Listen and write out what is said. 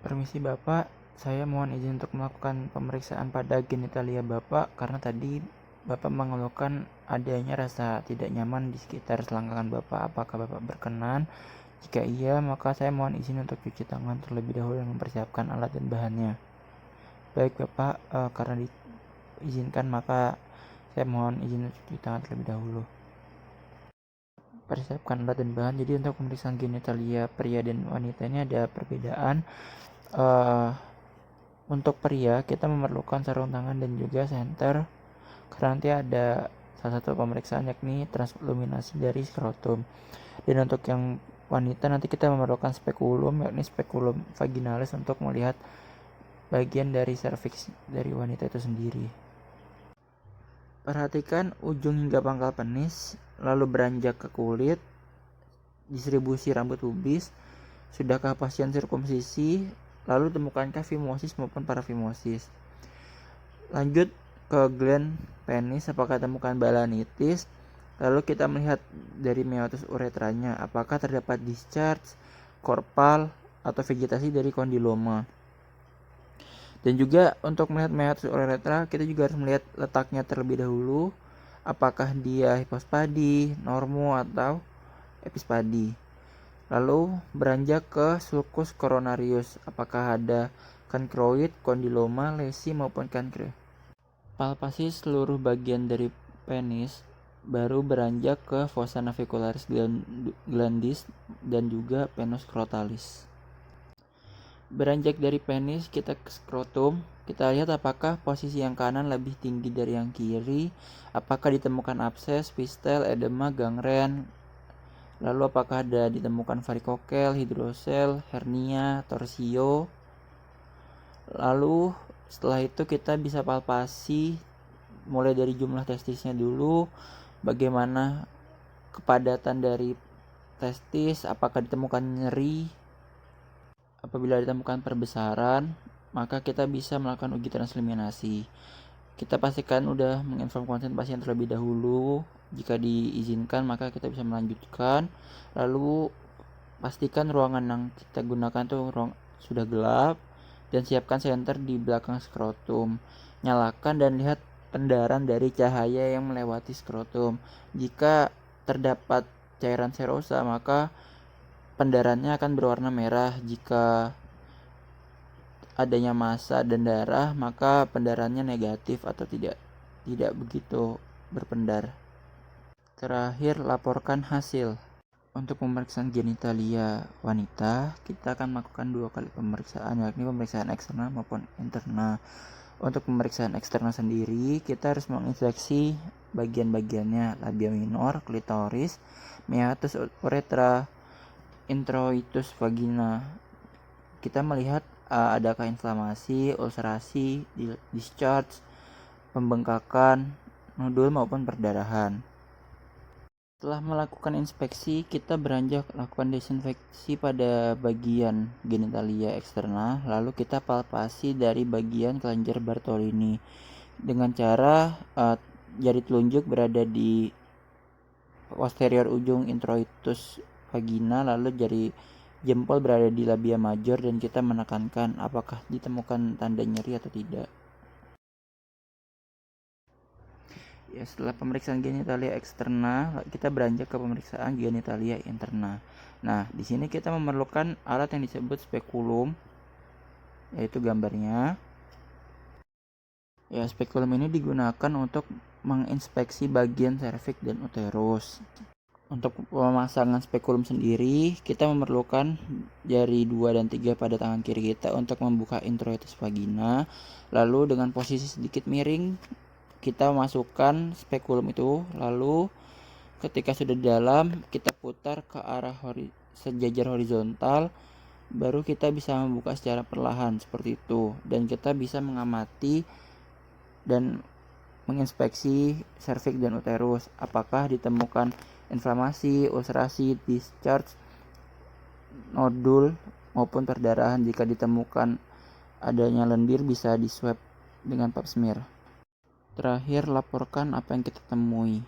Permisi Bapak, saya mohon izin untuk melakukan pemeriksaan pada genitalia Bapak karena tadi Bapak mengeluhkan adanya rasa tidak nyaman di sekitar selangkangan Bapak. Apakah Bapak berkenan? Jika iya, maka saya mohon izin untuk cuci tangan terlebih dahulu dan mempersiapkan alat dan bahannya. Baik Bapak, karena diizinkan maka saya mohon izin untuk cuci tangan terlebih dahulu. Persiapkan alat dan bahan. Jadi untuk pemeriksaan genitalia pria dan wanita ini ada perbedaan. Uh, Untuk pria, kita memerlukan sarung tangan dan juga senter karena nanti ada salah satu pemeriksaan yakni transluminasi dari skrotum. Dan untuk yang wanita nanti kita memerlukan spekulum yakni spekulum vaginalis untuk melihat bagian dari serviks dari wanita itu sendiri. Perhatikan ujung hingga pangkal penis, lalu beranjak ke kulit, distribusi rambut pubis, sudahkah pasien sirkumsisi, lalu temukankah fimosis maupun parafimosis. Lanjut ke gland penis, apakah temukan balanitis, lalu kita melihat dari meiotis uretranya, apakah terdapat discharge, korpal, atau vegetasi dari kondiloma. Dan juga untuk melihat meiotis uretra, kita juga harus melihat letaknya terlebih dahulu, apakah dia hipospadi, normo, atau epispadi. Lalu beranjak ke sulcus coronarius, apakah ada kankroid, kondiloma, lesi maupun kankre. Palpasi seluruh bagian dari penis, baru beranjak ke fossa navicularis glandis dan juga penis scrotalis. Beranjak dari penis kita ke skrotum, kita lihat apakah posisi yang kanan lebih tinggi dari yang kiri, apakah ditemukan abses, pistel, edema, gangren, lalu apakah ada ditemukan varikokel, hidrosel, hernia, torsio. Lalu setelah itu kita bisa palpasi mulai dari jumlah testisnya dulu, bagaimana kepadatan dari testis, apakah ditemukan nyeri. Apabila ditemukan perbesaran, maka kita bisa melakukan uji transluminasi. Kita pastikan udah menginform konsen pasien terlebih dahulu. Jika diizinkan, maka kita bisa melanjutkan. Lalu pastikan ruangan yang kita gunakan tuh sudah gelap dan siapkan senter di belakang skrotum. Nyalakan dan lihat pendaran dari cahaya yang melewati skrotum. Jika terdapat cairan serosa, maka pendarannya akan berwarna merah. Jika adanya massa dan darah, maka pendarannya negatif atau tidak begitu berpendar. Terakhir, laporkan hasil. Untuk pemeriksaan genitalia wanita, kita akan melakukan 2 kali pemeriksaan, yakni pemeriksaan eksternal maupun internal. Untuk pemeriksaan eksternal sendiri, kita harus menginspeksi bagian-bagiannya, labia minor, klitoris, meatus uretra, introitus vagina. Kita melihat adakah inflamasi, ulcerasi, discharge, pembengkakan, nodul maupun perdarahan. Setelah melakukan inspeksi, kita beranjak lakukan desinfeksi pada bagian genitalia eksternal, lalu kita palpasi dari bagian kelenjar Bartolini dengan cara jari telunjuk berada di posterior ujung introitus vagina, lalu jari jempol berada di labia major dan kita menekankan apakah ditemukan tanda nyeri atau tidak. Ya, setelah pemeriksaan genitalia eksterna, kita beranjak ke pemeriksaan genitalia interna. Nah, di sini kita memerlukan alat yang disebut spekulum, yaitu gambarnya. Ya, spekulum ini digunakan untuk menginspeksi bagian serviks dan uterus. Untuk pemasangan spekulum sendiri, kita memerlukan jari 2 dan 3 pada tangan kiri kita untuk membuka introitus vagina. Lalu dengan posisi sedikit miring, kita masukkan spekulum itu, lalu ketika sudah dalam kita putar ke arah sejajar horizontal, baru kita bisa membuka secara perlahan seperti itu, dan kita bisa mengamati dan menginspeksi serviks dan uterus apakah ditemukan inflamasi, ulcerasi, discharge, nodul maupun perdarahan. Jika ditemukan adanya lendir bisa diswab dengan pap smear. Terakhir, laporkan apa yang kita temui.